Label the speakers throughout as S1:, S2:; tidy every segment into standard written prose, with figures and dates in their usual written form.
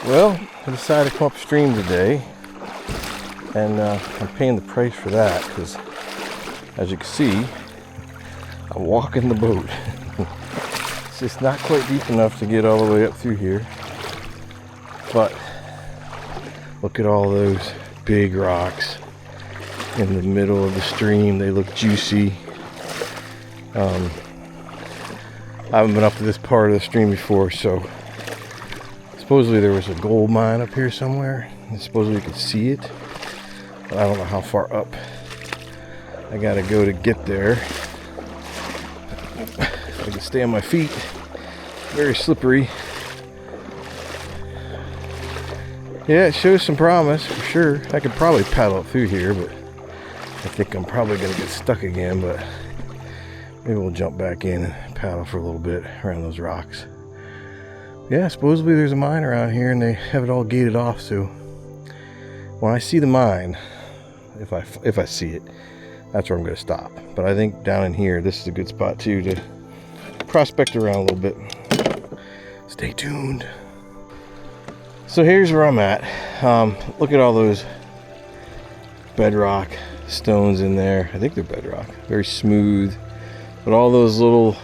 S1: Well, I decided to come upstream today, and I'm paying the price for that because, as you can see, I'm walking the boat. It's just not quite deep enough to get all the way up through here, but look at all those big rocks in the middle of the stream. They look juicy. I haven't been up to this part of the stream before, so supposedly there was a gold mine up here somewhere, and supposedly you could see it, but I don't know how far up I gotta go to get there. I can stay on my feet. Very slippery. Yeah, it shows some promise for sure. I could probably paddle through here, but I think I'm probably gonna get stuck again, but maybe we'll jump back in and paddle for a little bit around those rocks. Yeah, supposedly there's a mine around here and they have it all gated off, so when I see the mine, if I see it, that's where I'm going to stop. But I think down in here, this is a good spot too to prospect around a little bit. Stay tuned. So here's where I'm at. Look at all those bedrock stones in there. I think they're bedrock. Very smooth. But all those little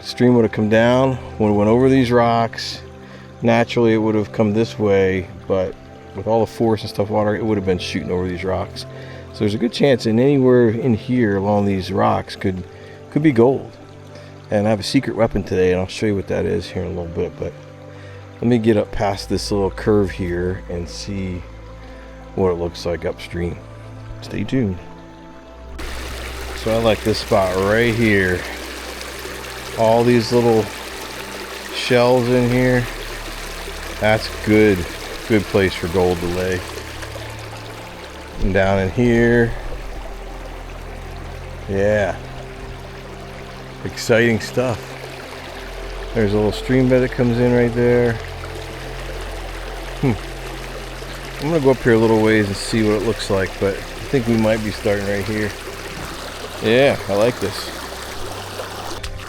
S1: stream would have come down, would have went over these rocks. Naturally it would have come this way, but with all the force and stuff, water, it would have been shooting over these rocks. So there's a good chance in anywhere in here along these rocks could be gold. And I have a secret weapon today, and I'll show you what that is here in a little bit. But let me get up past this little curve here and see what it looks like upstream. Stay tuned. So I like this spot right here. All these little shells in here. That's good place for gold to lay. And down in here, yeah, exciting stuff. There's a little stream bed that comes in right there. I'm gonna go up here a little ways and see what it looks like, but I think we might be starting right here. Yeah, I like this.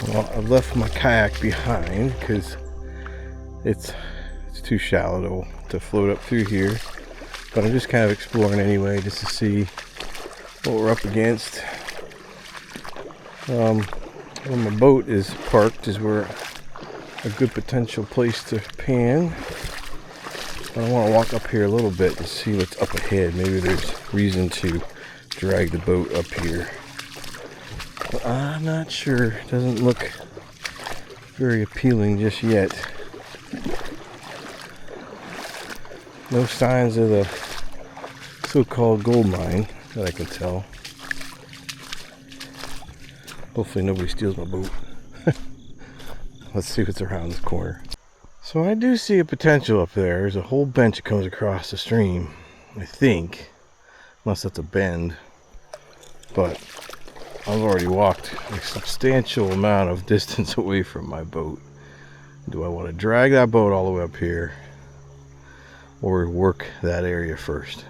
S1: Well, I've left my kayak behind because it's too shallow to float up through here, but I'm just kind of exploring anyway, just to see what we're up against. Where my boat is parked is where a good potential place to pan. But I want to walk up here a little bit to see what's up ahead. Maybe there's reason to drag the boat up here. But I'm not sure. It doesn't look very appealing just yet. No signs of the so-called gold mine that I can tell. Hopefully nobody steals my boat. Let's see what's around this corner. So I do see a potential up there. There's a whole bench that comes across the stream, I think. Unless that's a bend. But I've already walked a substantial amount of distance away from my boat. Do I want to drag that boat all the way up here, or work that area first?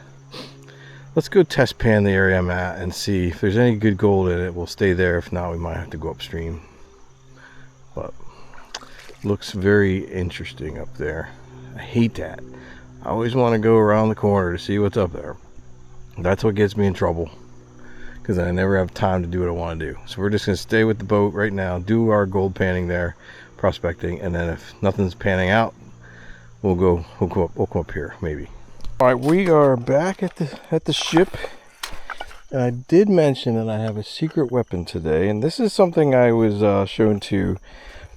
S1: Let's go test pan the area I'm at and see if there's any good gold in it. We'll stay there. If not, we might have to go upstream. But looks very interesting up there. I hate that. I always want to go around the corner to see what's up there. That's what gets me in trouble, because I never have time to do what I want to do. So we're just going to stay with the boat right now, do our gold panning there, prospecting, and then if nothing's panning out, we'll come up here maybe. All right, we are back at the ship, and I did mention that I have a secret weapon today, and this is something I was shown to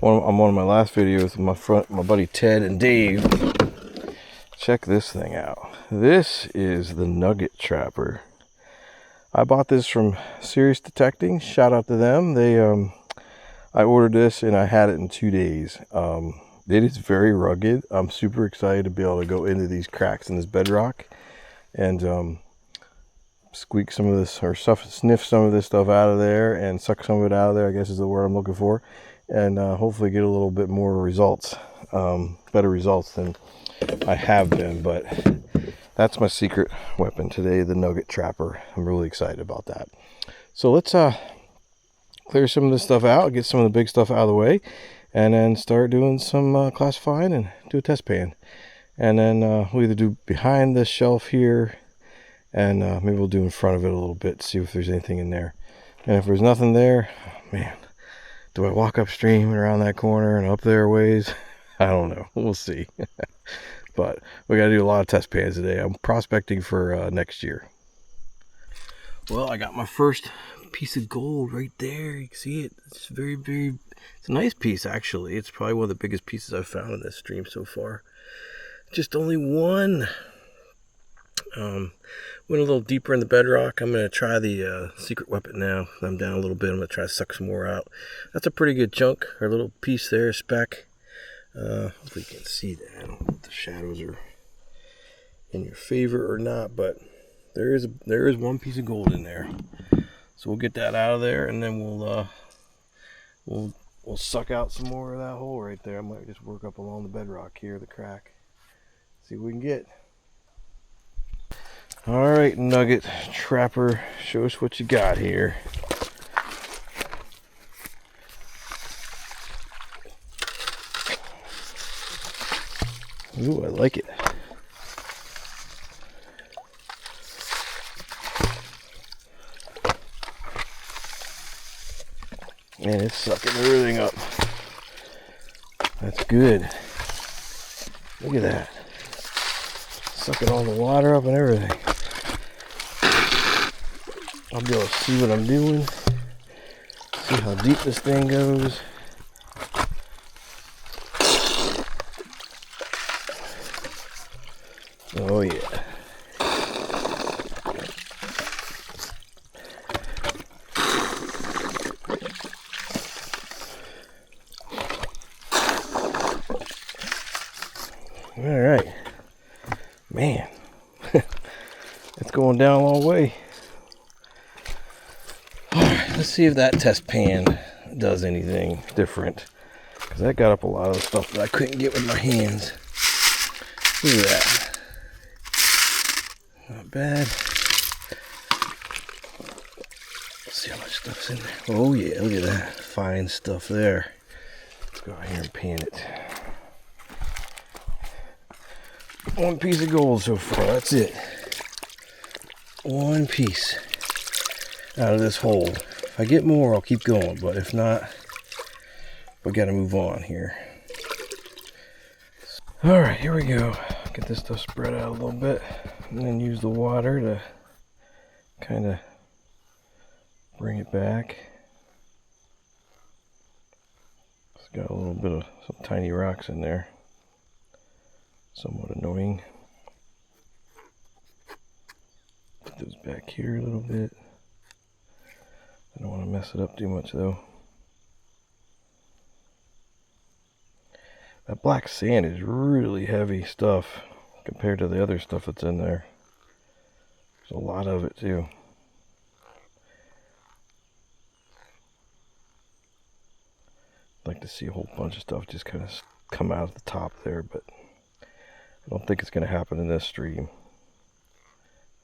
S1: on one of my last videos with my buddy Ted and Dave. Check this thing out. This is the Nugget Trapper. I bought this from Serious Detecting. Shout out to them. They I ordered this and I had it in 2 days. It is very rugged. I'm super excited to be able to go into these cracks in this bedrock and squeak some of this, or sniff some of this stuff out of there and suck some of it out of there, I guess is the word I'm looking for, and hopefully get a little bit more results, better results than I have been. But that's my secret weapon today, the Nugget Trapper. I'm really excited about that. So let's clear some of this stuff out, get some of the big stuff out of the way, and then start doing some classifying and do a test pan. And then we'll either do behind this shelf here, and maybe we'll do in front of it a little bit, see if there's anything in there. And if there's nothing there, oh, man, do I walk upstream and around that corner and up there a ways? I don't know. We'll see. But we got to do a lot of test pans today. I'm prospecting for next year. Well, I got my first piece of gold right there. You can see it. It's very, very, it's a nice piece actually. It's probably one of the biggest pieces I've found in this stream so far. Just only one. Went a little deeper in the bedrock. I'm going to try the secret weapon now. I'm down a little bit. I'm going to try to suck some more out. That's a pretty good chunk, or little piece there, speck. Hopefully you can see that. I don't know if the shadows are in your favor or not, but there is one piece of gold in there. So we'll get that out of there, and then we'll suck out some more of that hole right there. I might just work up along the bedrock here, the crack. See what we can get. All right, Nugget Trapper, show us what you got here. Ooh, I like it. Man, it's sucking everything up. That's good. Look at that. Sucking all the water up and everything. I'll be able to see what I'm doing. See how deep this thing goes. Oh yeah. All right. Man, it's going down a long way. All right, let's see if that test pan does anything different, because that got up a lot of the stuff that I couldn't get with my hands. Look at that. Not bad. Let's see how much stuff's in there. Oh yeah, look at that. Fine stuff there. Let's go out here and pan it. One piece of gold so far, that's it. One piece out of this hole. If I get more, I'll keep going, but if not, we gotta move on here. All right, here we go. Get this stuff spread out a little bit, and then use the water to kind of bring it back. It's got a little bit of some tiny rocks in there. Somewhat annoying. Put those back here a little bit. I don't want to mess it up too much though. That black sand is really heavy stuff compared to the other stuff that's in there. There's a lot of it too. I'd like to see a whole bunch of stuff just kind of come out of the top there, but I don't think it's going to happen in this stream.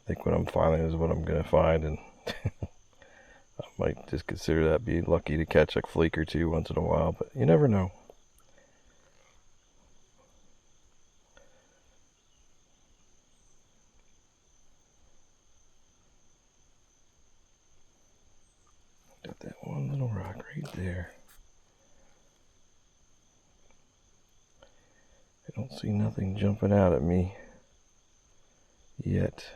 S1: I think what I'm finding is what I'm going to find, and I might just consider that being lucky to catch a flake or two once in a while, but you never know. Got that one little rock right there. I don't see nothing jumping out at me yet.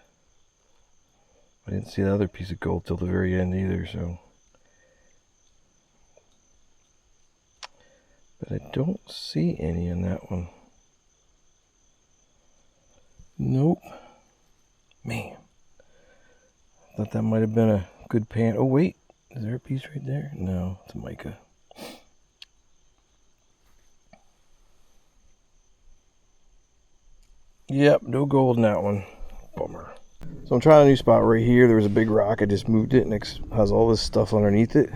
S1: I didn't see the other piece of gold till the very end either, so. But I don't see any in that one. Nope. Man. I thought that might have been a good pan. Oh wait, is there a piece right there? No, it's a mica. Yep, no gold in that one. Bummer. So I'm trying a new spot right here. There was a big rock. I just moved it and it has all this stuff underneath it.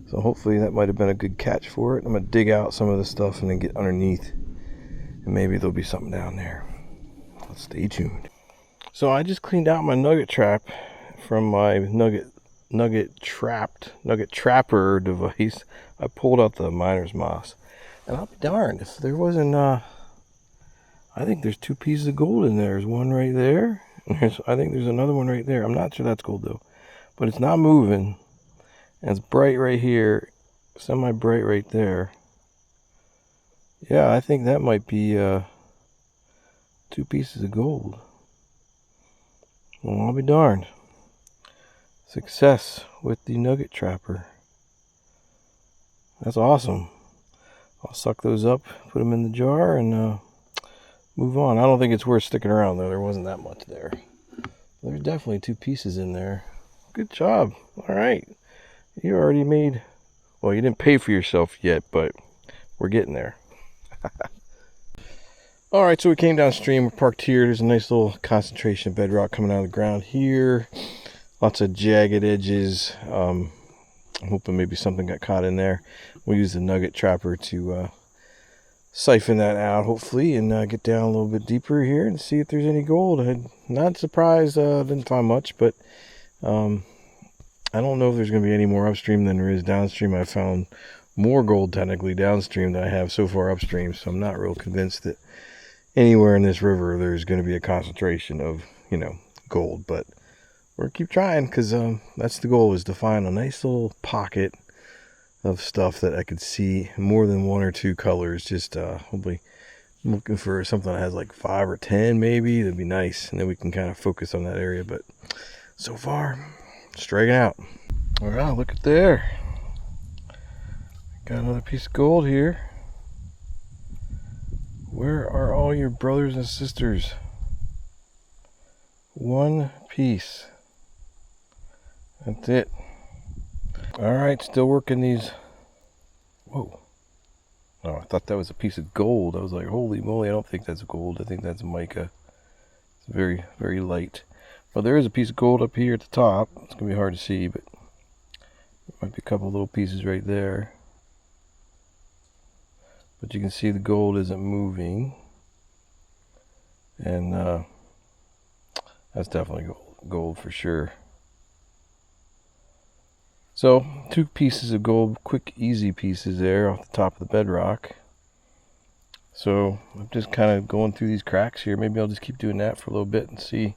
S1: So hopefully that might have been a good catch for it. I'm going to dig out some of the stuff and then get underneath. And maybe there'll be something down there. Let's stay tuned. So I just cleaned out my nugget trap from my Nugget Trapper device. I pulled out the miner's moss. And I'll be darned if there wasn't... I I think there's 2 pieces of gold in there. There's one right there. I think there's another one right there. I'm not sure that's gold though. But it's not moving. And it's bright right here. Semi-bright right there. Yeah, I think that might be 2 pieces of gold. Well, I'll be darned. Success with the Nugget Trapper. That's awesome. I'll suck those up, put them in the jar, and move on. I don't think it's worth sticking around though. There wasn't that much there. There's definitely 2 pieces in there. Good job. All right. You already made, well, you didn't pay for yourself yet, but we're getting there. All right, so we came downstream. We're parked here. There's a nice little concentration of bedrock coming out of the ground here. Lots of jagged edges. I'm hoping maybe something got caught in there. We'll use the Nugget Trapper to siphon that out, hopefully, and get down a little bit deeper here and see if there's any gold. I'm not surprised. Didn't find much, but I don't know if there's going to be any more upstream than there is downstream. I found more gold technically downstream than I have so far upstream, so I'm not real convinced that anywhere in this river there's going to be a concentration of, gold. But we're going to keep trying, because that's the goal, is to find a nice little pocket of stuff that I could see more than 1 or 2 colors. Just hopefully I'm looking for something that has like 5 or 10 maybe. That'd be nice, and then we can kind of focus on that area. But so far, striking out. All right, look at there. Got another piece of gold here. Where are all your brothers and sisters? 1 piece. That's it. All right, still working these. Whoa. Oh, I thought that was a piece of gold. I was like, holy moly, I don't think that's gold. I think that's mica. It's very, very light. Well, there is a piece of gold up here at the top. It's going to be hard to see, but there might be a couple little pieces right there. But you can see the gold isn't moving. And that's definitely gold for sure. So 2 pieces of gold, quick, easy pieces there off the top of the bedrock. So I'm just kind of going through these cracks here. Maybe I'll just keep doing that for a little bit and see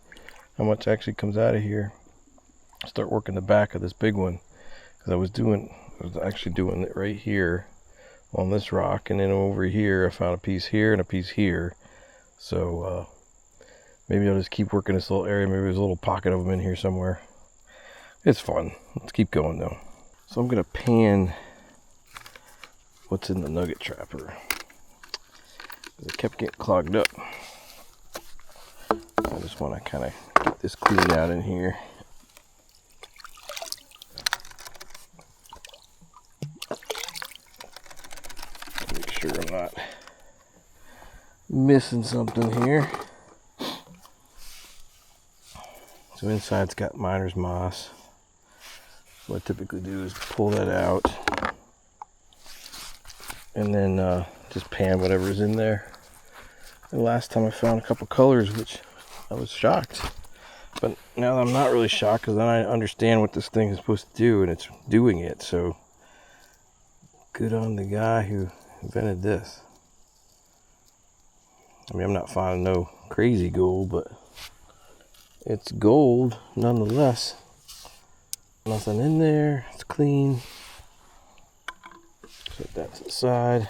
S1: how much actually comes out of here. Start working the back of this big one, because I was actually doing it right here on this rock, and then over here I found a piece here and a piece here. So maybe I'll just keep working this little area. Maybe there's a little pocket of them in here somewhere. It's fun. Let's keep going though. So I'm gonna pan what's in the Nugget Trapper. It kept getting clogged up. I just want to kind of get this cleaned out in here. Make sure I'm not missing something here. So inside's got miner's moss. What I typically do is pull that out and then just pan whatever's in there. And last time I found a couple colors, which I was shocked. But now I'm not really shocked, because then I understand what this thing is supposed to do, and it's doing it. So good on the guy who invented this. I mean, I'm not finding no crazy gold, but it's gold nonetheless. Nothing in there. It's clean. Set that to the side.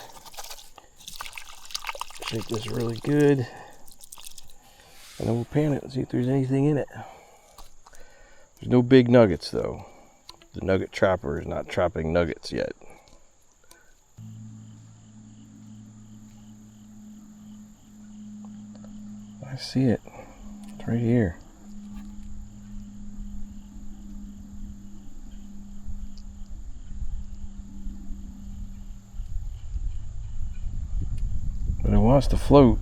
S1: Shake this really good. And then we'll pan it and see if there's anything in it. There's no big nuggets though. The Nugget Trapper is not trapping nuggets yet. I see it. It's right here. But it wants to float,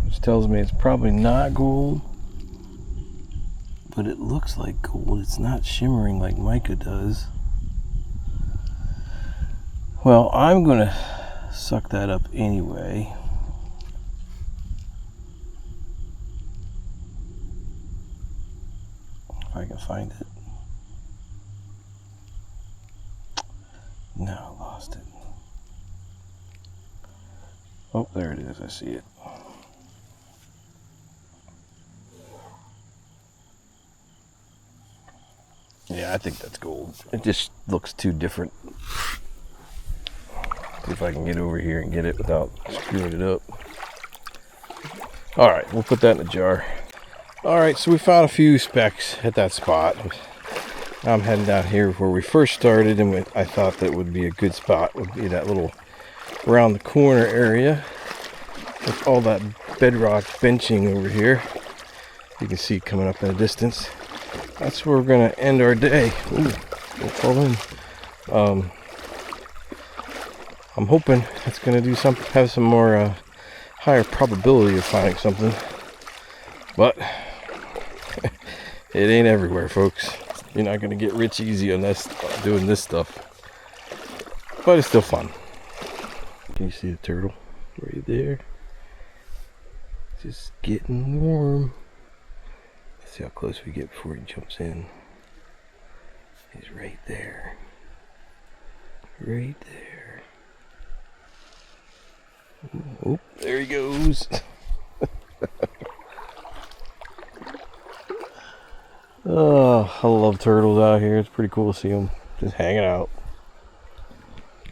S1: which tells me it's probably not gold. But it looks like gold. It's not shimmering like mica does. Well, I'm gonna suck that up anyway. If I can find it. No, I lost it. Oh, there it is. I see it. Yeah, I think that's gold. It just looks too different. See if I can get over here and get it without screwing it up. Alright, we'll put that in a jar. Alright, so we found a few specks at that spot. I'm heading down here where we first started, and I thought that would be a good spot. Would be that little around the corner area with all that bedrock benching over here. You can see coming up in the distance. That's where we're going to end our day. Ooh, we'll fall in. I'm hoping it's going to do something, have some more higher probability of finding something, but it ain't everywhere, folks. You're not going to get rich easy on this doing this stuff, but it's still fun. Can you see the turtle right there? Just getting warm. Let's see how close we get before he jumps in. He's right there. Right there. Oh, there he goes. Oh, I love turtles out here. It's pretty cool to see them just hanging out.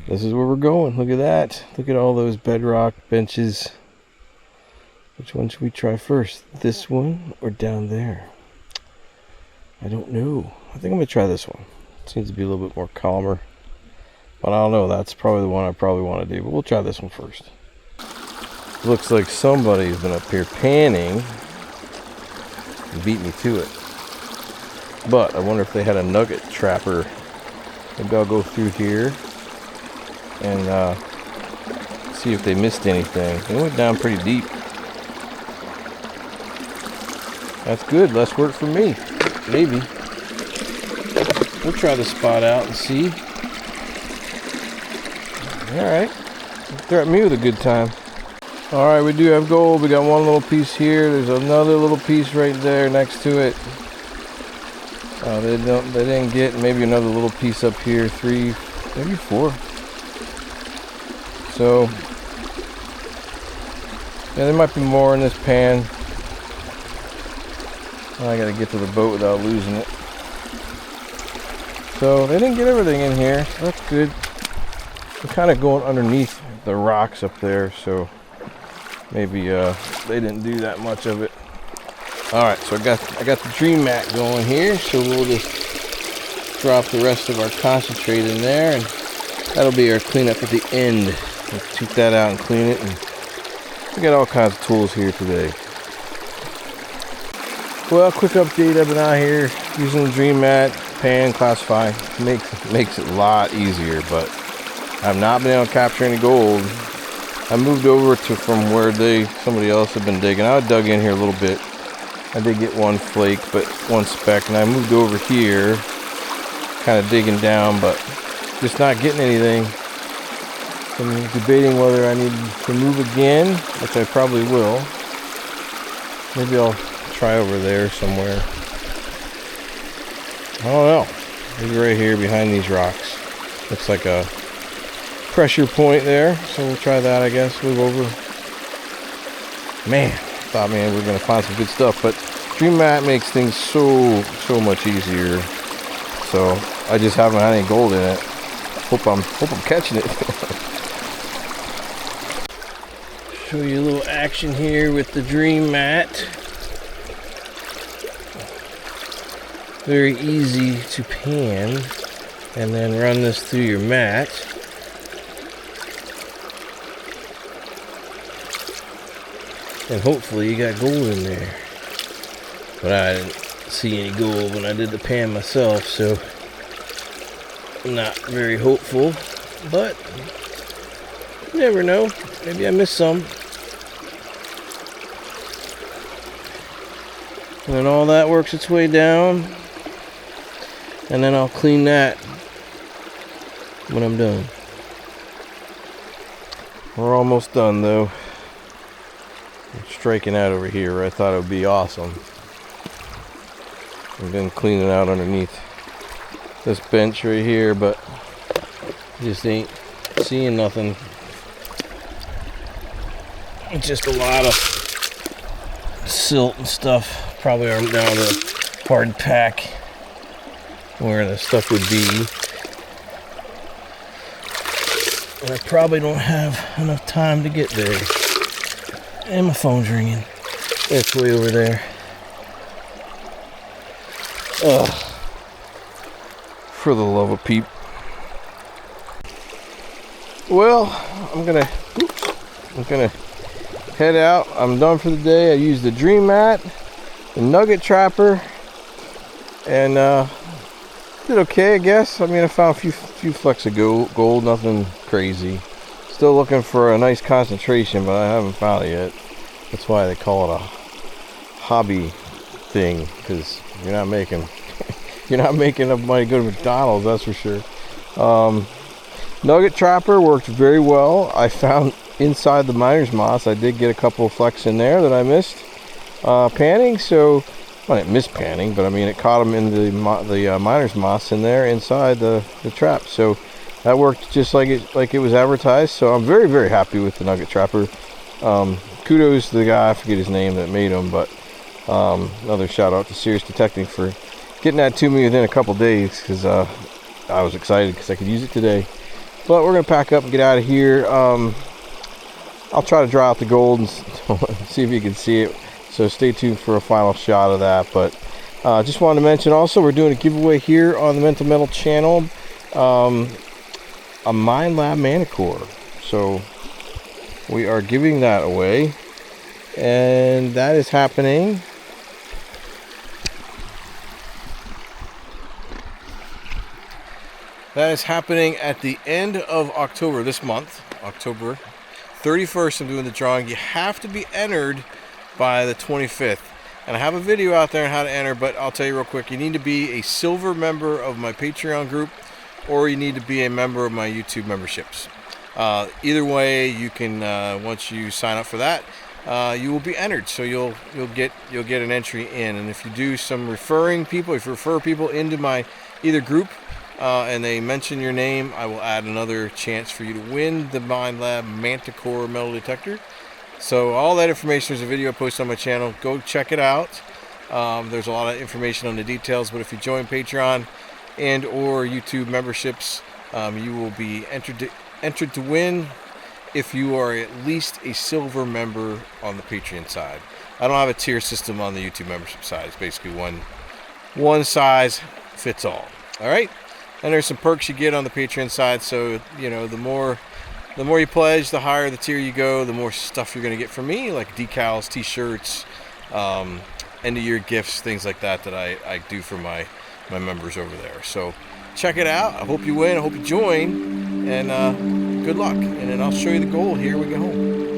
S1: This is where we're going. Look at that. Look at all those bedrock benches. Which one should we try first? This one or down there? I don't know. I think I'm going to try this one. It seems to be a little bit more calmer. But I don't know. That's probably the one I probably want to do. But we'll try this one first. Looks like somebody's been up here panning and beat me to it. But I wonder if they had a Nugget Trapper. Maybe I'll go through here and see if they missed anything. They went down pretty deep. That's good. Less work for me. Maybe. We'll try the spot out and see. Alright. Threaten me with a good time. Alright, we do have gold. We got one little piece here. There's another little piece right there next to it. They didn't get maybe another little piece up here. 3, maybe 4. So yeah, there might be more in this pan. I gotta get to the boat without losing it. So they didn't get everything in here, so that's good. I'm kind of going underneath the rocks up there, so maybe they didn't do that much of it. All right, so I got the dream mat going here, so we'll just drop the rest of our concentrate in there, and that'll be our cleanup at the end. We'll take that out and clean it, and we got all kinds of tools here today. Well, quick update. I've been out here using the dream mat, pan, classify. Makes it a lot easier, but I've not been able to capture any gold. I moved over to from where somebody else had been digging. I dug in here a little bit. I did get one flake, but one speck, and I moved over here, kind of digging down, but just not getting anything. I'm debating whether I need to move again, which I probably will. Maybe I'll try over there somewhere. I don't know. Maybe right here behind these rocks. Looks like a pressure point there, so we'll try that, I guess. Move over. Man, thought, man, we're gonna find some good stuff, but dream mat makes things so much easier. So I just haven't had any gold in it. Hope I'm catching it. Show you a little action here with the dream mat. Very easy to pan and then run this through your mat. And hopefully you got gold in there. But I didn't see any gold when I did the pan myself, so I'm not very hopeful. But you never know. Maybe I missed some. And then all that works its way down. And then I'll clean that when I'm done. We're almost done though. I'm striking out over here where I thought it would be awesome. And then cleaning out underneath this bench right here, but just ain't seeing nothing. It's just a lot of silt and stuff. Probably down to hard pack. where the stuff would be. And I probably don't have enough time to get there. And my phone's ringing. It's way over there. Ugh. For the love of Pete. Well, I'm gonna head out. I'm done for the day. I used the Dream Mat, the Nugget Trapper, and did okay, I guess. I mean, I found a few flecks of gold, nothing crazy. Still looking for a nice concentration, but I haven't found it yet. That's why they call it a hobby thing, because you're not making enough money to go to McDonald's, that's for sure. Nugget Trapper worked very well. I found inside the miner's moss, I did get a couple of flecks in there that I missed panning. So, well, I didn't miss panning, but I mean, it caught them in the miner's moss in there inside the trap. So that worked just like it was advertised. So I'm very, very happy with the Nugget Trapper. Kudos to the guy, I forget his name, that made them, but another shout out to Serious Detecting for getting that to me within a couple days, because I was excited because I could use it today. But we're gonna pack up and get out of here. I'll try to dry out the gold and see if you can see it, so stay tuned for a final shot of that. But just wanted to mention also, we're doing a giveaway here on the Mental Metal channel, a Minelab Manticore. So we are giving that away, and that is happening at the end of October, this month, October 31st. I'm doing the drawing. You have to be entered by the 25th. And I have a video out there on how to enter, but I'll tell you real quick. You need to be a silver member of my Patreon group, or you need to be a member of my YouTube memberships. Either way, you can, once you sign up for that, you will be entered. So you'll get an entry in. And if you do some referring people, if you refer people into my either group, and they mention your name, I will add another chance for you to win the Minelab Manticore metal detector. So all that information, there's a video posted on my channel. Go check it out. There's a lot of information on the details, but if you join Patreon and or YouTube memberships, you will be entered to win if you are at least a silver member on the Patreon side. I don't have a tier system on the YouTube membership side. It's basically one size fits all. All right. And there's some perks you get on the Patreon side. So, you know, the more you pledge, the higher the tier you go, the more stuff you're going to get from me, like decals, t-shirts, end of year gifts, things like that I do for my members over there. So check it out. I hope you win. I hope you join. And good luck. And then I'll show you the goal here when we get home.